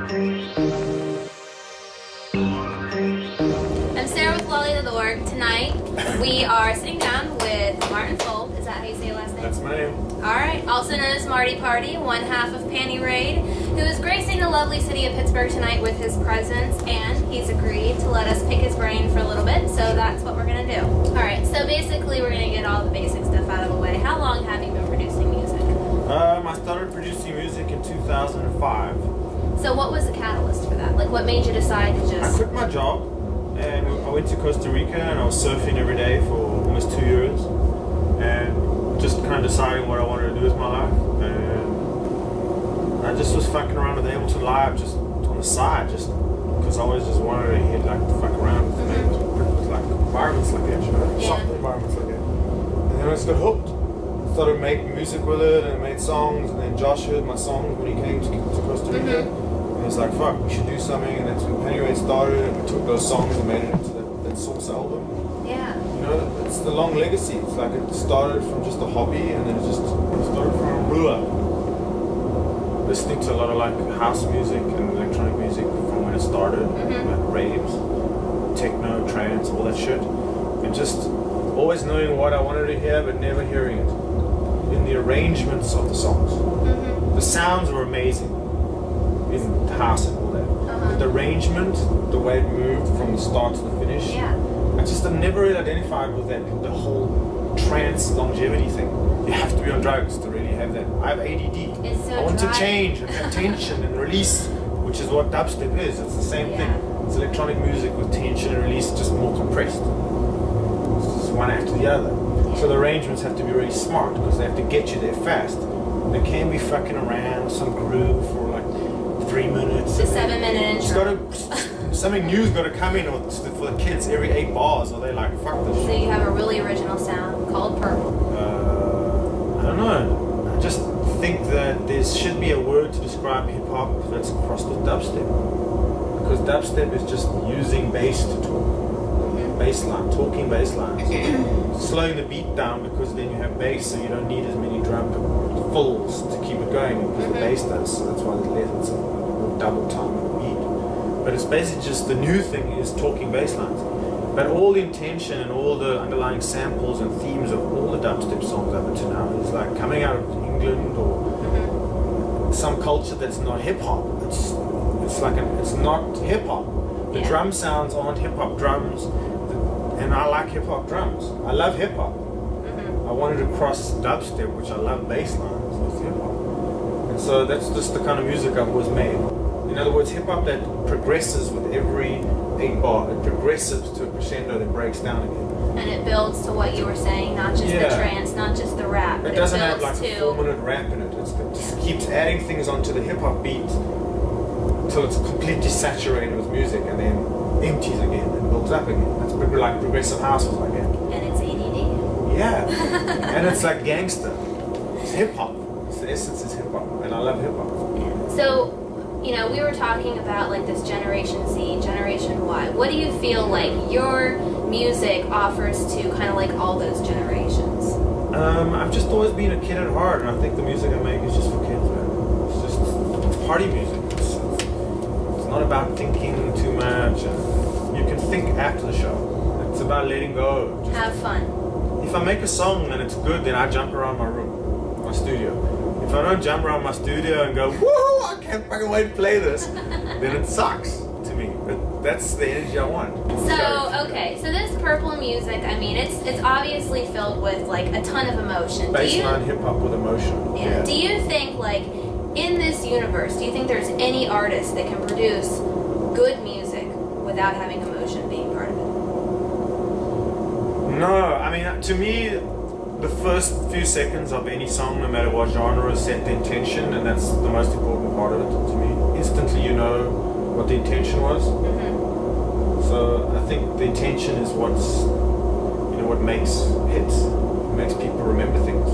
I'm Sara with Lolly.org. Tonight we are sitting down with Martin Folb. Is that how you say your last name? That's my name. Alright, also known as MartyParty, one half of PANTyRAiD, who is gracing the lovely city of Pittsburgh tonight with his presence, and he's agreed to let us pick his brain for a little bit, so that's what we're going to do. Alright, so basically we're going to get all the basic stuff out of the way. How long have you been producing music? I started producing music in 2005. So what was the catalyst for that? Like, what made you decide to I just... quit my job and I went to Costa Rica and I was surfing every day for almost 2 years and just kind of deciding what I wanted to do with my life. And I just was fucking around with Ableton Live just on the side, just because I always just wanted to hit like to fuck around with like environments like that, you know, soft environments like that. And then I just got hooked. Started making music with it and made songs, and then Josh heard my songs when he came to Costa Rica. And he was like, fuck, we should do something, and that's when PANTyRAiD started, and we took those songs and made it into that Source album. Yeah. You know, it's the long legacy. It's like it started from just a hobby, and then it started from a brewer. Listening to a lot of like house music and electronic music from when it started, like raves, techno, trance, all that shit. And just always knowing what I wanted to hear, but never hearing it. In the arrangements of the songs. The sounds were amazing in house and all that. But the arrangement, the way it moved from the start to the finish, I never really identified with that, the whole trance longevity thing. You have to be on drugs to really have that. I have ADD. It's so I want dry. to change and have tension and release, which is what dubstep is. It's the same thing. It's electronic music with tension and release, just more compressed. It's just one after the other. So the arrangements have to be really smart because they have to get you there fast. They can't be fucking around some groove for like 3 minutes. The 7-minute intro. Something new's got to come in for the kids every 8 bars, or they're like, fuck this shit. So you have a really original sound called Purple. I don't know. I just think that there should be a word to describe hip hop that's crossed with dubstep. Because dubstep is just using bass to talk. Bassline, talking bass lines. Slowing the beat down because then you have bass, so you don't need as many drum fills to keep it going because the bass does. So that's why it's a double time of the beat. But it's basically just the new thing is talking bass lines. But all the intention and all the underlying samples and themes of all the dubstep songs up until now is like coming out of England or some culture that's not hip hop. It's not hip hop. The drum sounds aren't hip hop drums. And I like hip-hop drums. I love hip-hop. I wanted to cross dubstep, which I love bass lines, with hip-hop. And so that's just the kind of music I've always made. In other words, hip-hop that progresses with every 8 bar. It progresses to a crescendo that breaks down again. And it builds to what you were saying, not just the trance, not just the rap. It doesn't have like a 4-minute rap in it. It just keeps adding things onto the hip-hop beat until it's completely saturated with music and then empties again and builds up again. That's like progressive house was like that. And it's ADD. Yeah. And it's like gangster. It's hip hop. It's the essence is hip hop. And I love hip hop. So, you know, we were talking about like this Generation Z, Generation Y. What do you feel like your music offers to kind of like all those generations? I've just always been a kid at heart, and I think the music I make is just for kids, man. It's party music. It's not about thinking too much. You can think after the show. It's about letting go. Just have fun. If I make a song and it's good, then I jump around my room, my studio. If I don't jump around my studio and go, woo, I can't fucking wait to play this, then it sucks to me. But that's the energy I want. So, okay, so this Purple music, I mean, it's obviously filled with like a ton of emotion. Baseline hip hop with emotion. Yeah. Do you think like in this universe, do you think there's any artist that can produce good music without having emotion being part of it? No, I mean, to me, the first few seconds of any song, no matter what genre, is set the intention, and that's the most important part of it to me. Instantly you know what the intention was. So I think the intention is what makes hits, makes people remember things.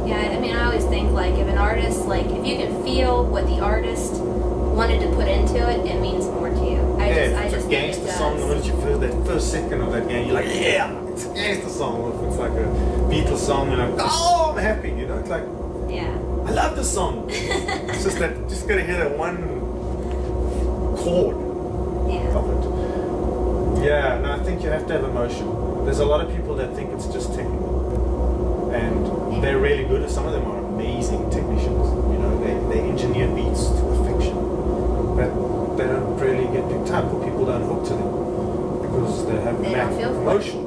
Yeah, I mean, I always think like if an artist, like if you can feel what the artist wanted to put into it, it means more to you. I just think it does. Song, the minute you feel that first second of that game, you're like, yeah, it's a gangster song. Or if it's like a Beatles song, you're like, oh, I'm happy, you know? It's like, yeah, I love this song. It's just that, just gotta hear that one chord Yeah. of it. Yeah, and I think you have to have emotion. There's a lot of people that think it's just technical, and they're really good. Some of them are amazing technicians. You know, they engineer beats to perfection, but they don't really get picked up, or people don't hook to them because they have lack of emotion,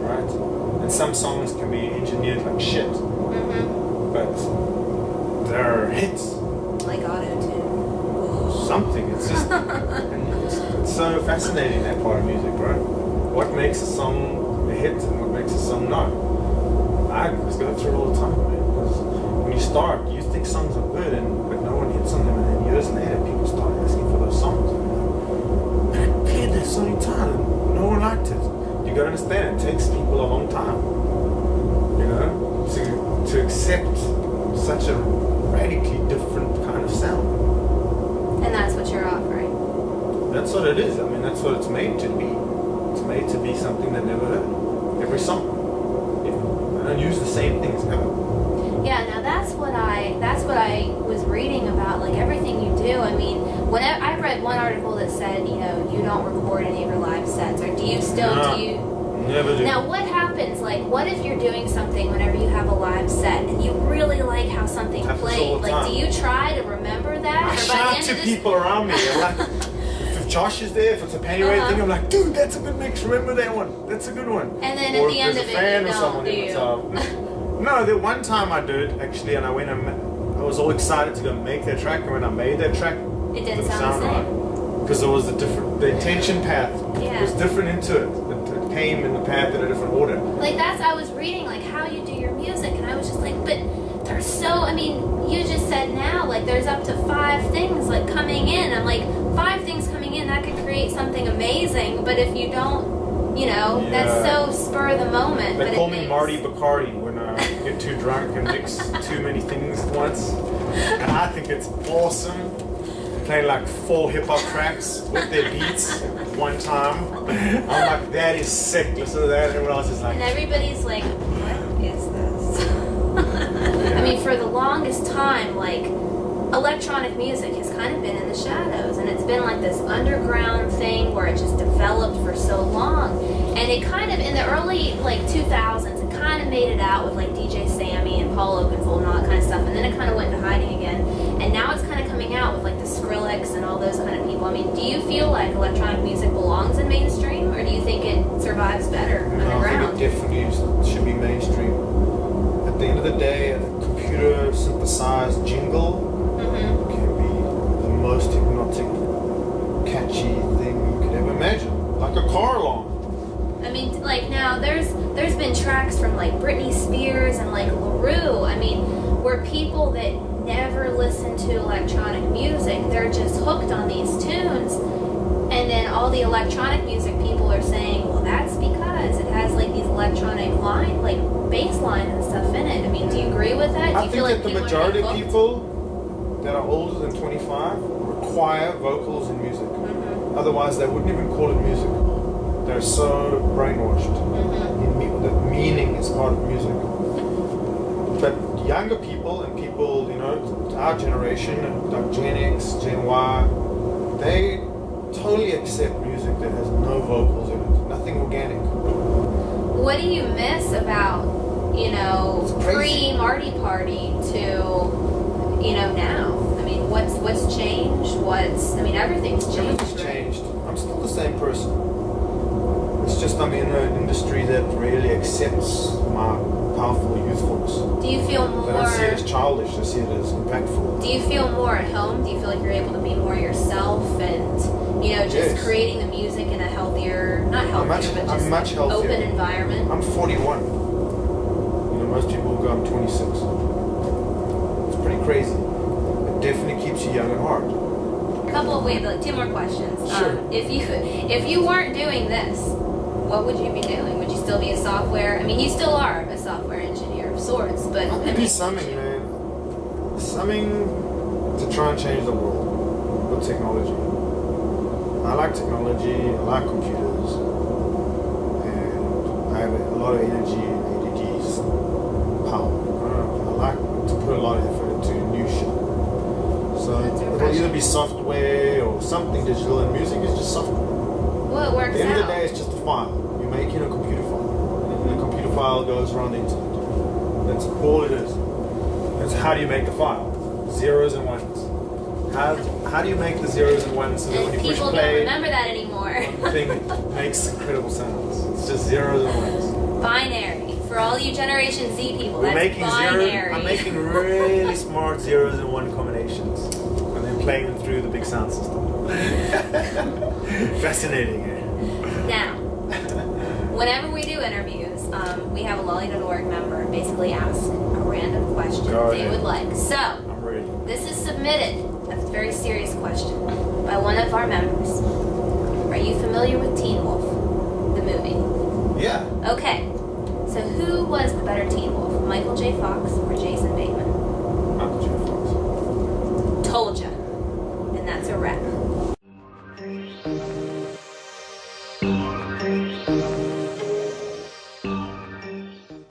right? And some songs can be engineered like shit, but they're hits. Like auto-tune. Something. It's just it's so fascinating, that part of music, right? What makes a song a hit and what makes a song not. I just go through it all the time, man. Because when you start, you think songs are good, but no one hits on them, and then years later, people start asking for those songs. Man, I played that so many times, and no one liked it. You gotta understand, it takes people a long time, you know, to accept such a radically different kind of sound. And that's what you're offering. That's what it is. I mean, that's what it's made to be. It's made to be something that never heard. Every song. I don't use the same things ever. Yeah, now that's what I was reading about, like everything you do. I mean, whenever I read one article that said, you know, you don't record any of your live sets, or do you still Never do. Now what happens, like what if you're doing something whenever you have a live set and you really like how something played? Like do you try to remember that? I shout to people around me. I'm like, if Josh is there, if it's a PANTyRAiD thing, I'm like, dude, that's a good mix. Remember that one? That's a good one. And then or at the end of it, you don't, do you? No, the one time I did actually, and I went and I was all excited to go make that track, and when I made that track, it didn't sound the same. Because there was the intention path was different into it. It came in the path in a different order. Like I was reading like how you do your music, and I was just like, but there's so, I mean, you just said now, like there's up to 5 things like coming in. I'm like, 5 things coming in, that could create something amazing, but if you don't, you know, that's so spur of the moment. They call me MartyParty when I get too drunk and mix too many things at once. And I think it's awesome. Playing like 4 hip-hop tracks with their beats at one time. I'm like, that is sick. Listen to that. Everyone else is like... And everybody's like, what is this? I mean, for the longest time, like, electronic music has kind of been in the shadows, and it's been like this underground thing where it just developed for so long. And it kind of, in the early, like, 2000s, it kind of made it out with, like, DJ Sammy and Paul Oakenfold and all that kind of stuff, and then it kind of went into hiding again. And now it's kind of coming out with, like, the Skrillex and all those kind of people. I mean, do you feel like electronic music belongs in mainstream, or do you think it survives better underground? I think it definitely should be mainstream. At the end of the day, a computer synthesized jingle can be the most hypnotic, catchy thing you could ever imagine. Like a car alarm. I mean, like now there's been tracks from like Britney Spears and like LaRue. I mean, where people that never listen to electronic music, they're just hooked on these tunes. And then all the electronic music people are saying, well, that's because it has like these electronic bass line and stuff in it. I mean, do you agree with that? Do you feel like the majority of people that are older than 25 require vocals in music. Otherwise, they wouldn't even call it music. They're so brainwashed. The meaning is part of music. But younger people and people, you know, our generation, like Gen X, Gen Y, they totally accept music that has no vocals in it, nothing organic. What do you miss about, you know, pre-MartyParty to, you know, now? I mean, what's changed? Everything's changed. Everything's changed. I'm still the same person. It's just I'm in an industry that really accepts my powerful youthfulness. Do you feel more... I don't see it as childish, I see it as impactful. Do you feel more at home? Do you feel like you're able to be more yourself and, you know, just creating the music in a healthier, not healthier, but just much healthier. Open environment? I'm 41. You know, most people go, I'm 26. It's pretty crazy. It definitely keeps you young at heart. Wait, 2 more questions. Sure. If you weren't doing this, what would you be doing? Would you still be a software? I mean, you still are a software engineer of sorts, but I could be summing, man. Summing to try and change the world with technology. I like technology. I like computers, and I have a lot of energy and ADD's power. I like to put a lot of effort into new shit. So it'll either be be software or something digital, and music is just software. Well, it works At the end out. of the day, it's just a file. You're making a computer file. And the computer file goes around the internet. That's all it is. It's how do you make the file? Zeros and ones. How do you make the zeros and ones so that when And you push people don't play, remember that anymore. one thing makes incredible sounds? It's just zeros and ones. Binary. For all you Generation Z people, We're that's making binary. I'm making really smart zeros and one combinations, and then playing them through the big sound system. Fascinating, eh? Now, whenever we do interviews, we have a Lolly.org member basically ask a random question Go they ahead. would like. So, I'm ready. this is submitted, a very serious question, by one of our members. Are you familiar with Teen Wolf, the movie? Yeah. Okay, so who was the better Teen Wolf, Michael J. Fox or Jason Bateman? Michael J. Fox. Told ya. And that's a wrap.